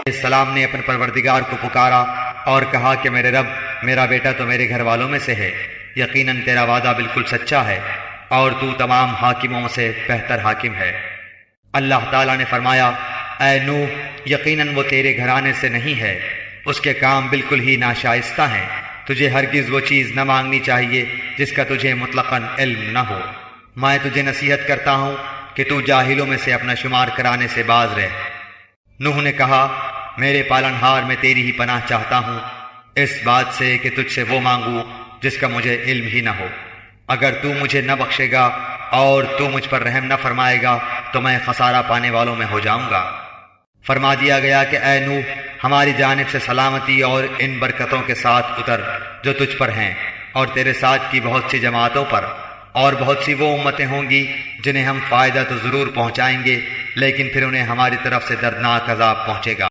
السلام نے اپنے پروردگار کو پکارا اور کہا کہ میرے رب، میرا بیٹا تو میرے گھر والوں میں سے ہے، یقیناً تیرا وعدہ بالکل سچا ہے اور تو تمام حاکموں سے بہتر حاکم ہے۔ اللہ تعالیٰ نے فرمایا، اے نوح، یقیناً وہ تیرے گھرانے سے نہیں ہے، اس کے کام بالکل ہی ناشائستہ ہیں، تجھے ہرگز وہ چیز نہ مانگنی چاہیے جس کا تجھے مطلقاً علم نہ ہو۔ میں تجھے نصیحت کرتا ہوں کہ تو جاہلوں میں سے اپنا شمار کرانے سے باز رہ۔ نوح نے کہا، میرے پالنہار، میں تیری ہی پناہ چاہتا ہوں اس بات سے کہ تجھ سے وہ مانگوں جس کا مجھے علم ہی نہ ہو۔ اگر تو مجھے نہ بخشے گا اور تو مجھ پر رحم نہ فرمائے گا تو میں خسارہ پانے والوں میں ہو جاؤں گا۔ فرما دیا گیا کہ اے نوح، ہماری جانب سے سلامتی اور ان برکتوں کے ساتھ اتر جو تجھ پر ہیں اور تیرے ساتھ کی بہت سی جماعتوں پر، اور بہت سی وہ امتیں ہوں گی جنہیں ہم فائدہ تو ضرور پہنچائیں گے لیکن پھر انہیں ہماری طرف سے دردناک عذاب پہنچے گا۔